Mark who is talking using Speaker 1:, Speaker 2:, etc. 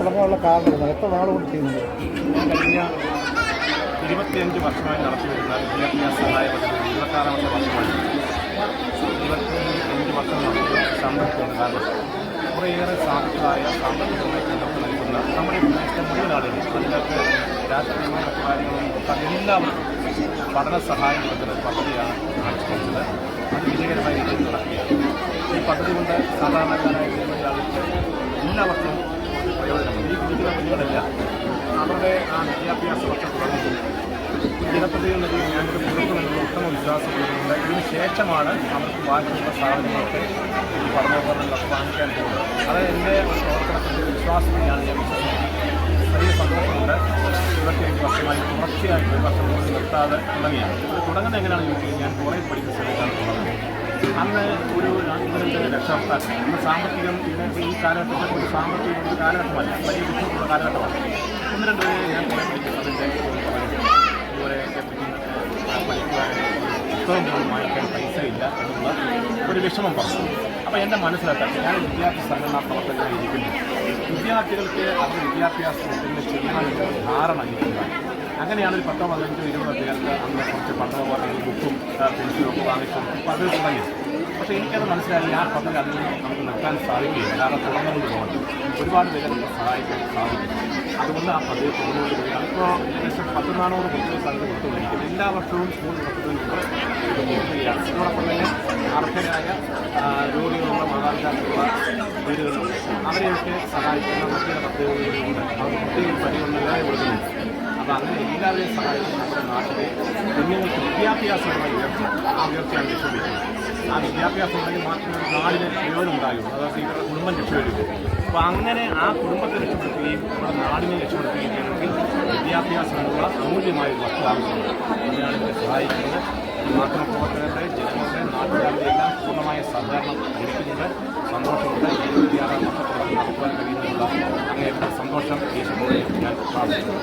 Speaker 1: തുടങ്ങാനുള്ള കാരണം എത്ര നാളുകൊണ്ട് ചെയ്യുന്നത്?
Speaker 2: കഴിഞ്ഞ 25 വർഷമായി നടത്തിവരുന്ന വിദ്യാഭ്യാസ സഹായ പദ്ധതി 26ാമത്തെ വർഷമായി 25 വർഷം നടത്തിയ സംരംഭമാണ്. കാരണം കുറേയേറെ സാമ്പത്തികമായി പിന്തുണ നൽകുന്ന നമ്മുടെ പ്രദേശത്തെ മുഴുവൻ ആളുകൾ അതിനകത്ത് രാഷ്ട്രീയമായ മറ്റു കാര്യങ്ങളും എല്ലാവർക്കും പഠന സഹായം നൽകുന്ന പദ്ധതിയാണ് ആവിഷ്കരിച്ചത്. അത് വിജയകരമായ രീതിയിൽ നടക്കുകയാണ്. ഈ പദ്ധതി കൊണ്ട് സാധാരണക്കാരായ നിരവധി ആളുകൾക്ക് എല്ലാവർക്കും പ്രയോജനമുണ്ട്. ഈ കുട്ടികളുടെ കുഞ്ഞുങ്ങളെല്ലാം അവരുടെ ആ വിദ്യാഭ്യാസ വർഷം തുടങ്ങുമ്പോൾ ജനപ്രതികൾ നൽകി ഞാനൊരു കൊടുക്കുമെന്നുള്ള ഉത്തമ വിശ്വാസമുള്ളതുകൊണ്ട് ഇതിന് ശേഷമാണ് അവർക്ക് ബാക്കിയുള്ള സാധനങ്ങളൊക്കെ ഈ പഠനോപകരണങ്ങളൊക്കെ വാങ്ങിക്കാൻ പോകുന്നത്. അത് എൻ്റെ പ്രവർത്തനത്തിൻ്റെ വിശ്വാസത്തെയാണ് ഞാൻ വിശ്വസിക്കുന്നത്. വലിയ സന്തോഷമുണ്ട്. 25 വർഷമായി തുടർച്ചയായി ഒരു വർഷം കൊണ്ട് നിർത്താതെ തുടങ്ങിയാണ്. അത് തുടങ്ങുന്നത് എങ്ങനെയാണെന്ന് ചോദിച്ചാൽ ഞാൻ കോളേജ് പഠിക്കുന്ന സമയത്താണ് തുടങ്ങുന്നത്. അന്ന് ഒരു 2 രക്ഷകർത്താക്കൾ അന്ന് സാമ്പത്തികം ഈ കാലഘട്ടത്തിൽ ഒരു സാമ്പത്തിക ഒരു കാലഘട്ടമല്ല, വലിയ ബുദ്ധിമുട്ടുള്ള കാലഘട്ടമാണ്. 1-2 പേരെ ഞാൻ കോളേജ് പഠിക്കുന്നതിൻ്റെ ഇതുവരെ പഠിക്കുവാൻ പുസ്തകം പോലും വാങ്ങിക്കാൻ പൈസ ഇല്ല എന്നുള്ള ഒരു വിഷമം പറഞ്ഞു. അപ്പോൾ എൻ്റെ മനസ്സിലാക്കാൻ ഞാൻ വിദ്യാർത്ഥി സംഘടനാ പ്രവർത്തകരായി ഇരിക്കുന്നു. വിദ്യാർത്ഥികൾക്ക് അവരുടെ വിദ്യാഭ്യാസത്തിന് ചെയ്യണമെന്നൊരു ധാരണ ഇരിക്കുന്നതാണ്. അങ്ങനെയാണ് ഒരു 10, 15, 20 പേർക്ക് അന്ന് കുറച്ച് പഠനോപകരണങ്ങൾ ബുക്കും പെൻസിലും ഒക്കെ വാങ്ങിച്ചു പദ്ധതി തുടങ്ങിയത്. പക്ഷേ എനിക്കത് മനസ്സിലായി ആ പദ്ധതി അതിൽ നമുക്ക് നിർത്താൻ സാധിക്കുകയില്ല. കാരണം തുടർന്നുകൊണ്ട് പോകണം. ഒരുപാട് പേരെ നമുക്ക് സഹായിക്കാൻ സാധിക്കും. അതുകൊണ്ട് ആ പദ്ധതി തുടർന്നുകൊണ്ട് പോവുകയാണ്. ഇപ്പോൾ ഏകദേശം 1400 കുട്ടികൾക്ക് അത് കൊടുത്തുകൊണ്ടിരിക്കുന്നത്. എല്ലാ വർഷവും സ്കൂൾ നടത്തുന്നതിന് മുമ്പ് ഇത് കൊടുക്കുകയാണ്. അതോടൊപ്പം തന്നെ അർഹരായ രോഗികളുള്ള മാതാപിതാക്കളുള്ള വീടുകളുണ്ട്. അവരെയൊക്കെ സഹായിക്കുന്ന മറ്റു ചില പദ്ധതികളുണ്ട്. അവർ കുട്ടികൾ പരിഗണനകളായി കൊടുക്കുന്നുണ്ട്. അപ്പോൾ അങ്ങനെ എല്ലാവരെയും സഹായിക്കുന്ന നമ്മുടെ നാട്ടിലെ കുഞ്ഞുങ്ങൾക്ക് വിദ്യാഭ്യാസപരമായ ഉയർച്ച, ആ ഉയർച്ചയാണ് ലക്ഷ്യമിക്കുന്നത്. ആ വിദ്യാഭ്യാസം ഉണ്ടെങ്കിൽ മാത്രമേ നാടിന് പ്രയോജനം ഉണ്ടാകുള്ളൂ. അതൊക്കെ ഇവരുടെ കുടുംബം രക്ഷപ്പെടുകയും. അപ്പോൾ അങ്ങനെ ആ കുടുംബത്തെ രക്ഷപ്പെടുത്തുകയും നമ്മുടെ നാടിനെ രക്ഷപ്പെടുത്തുകയും ചെയ്യണമെങ്കിൽ വിദ്യാഭ്യാസം എന്നുള്ള അമൂല്യമായ ഒരു വസ്തു ആവശ്യമാണ്. അതിനാണ് ഇവരെ സഹായിക്കുന്നത്. മാധ്യമപ്രവർത്തകരുടെ, ജനങ്ങളുടെ, നാട്ടുകാരുടെ എല്ലാം പൂർണ്ണമായ സഹകരണം ലഭിക്കുന്നുണ്ട്. സന്തോഷമുണ്ട്. 26 വർഷത്തോളം നടത്തുവാൻ കഴിയുന്നതിനുള്ള അങ്ങേയറ്റം സന്തോഷം ഈ സമൂഹത്തിൽ ഞാൻ പ്രാർത്ഥിക്കുന്നു.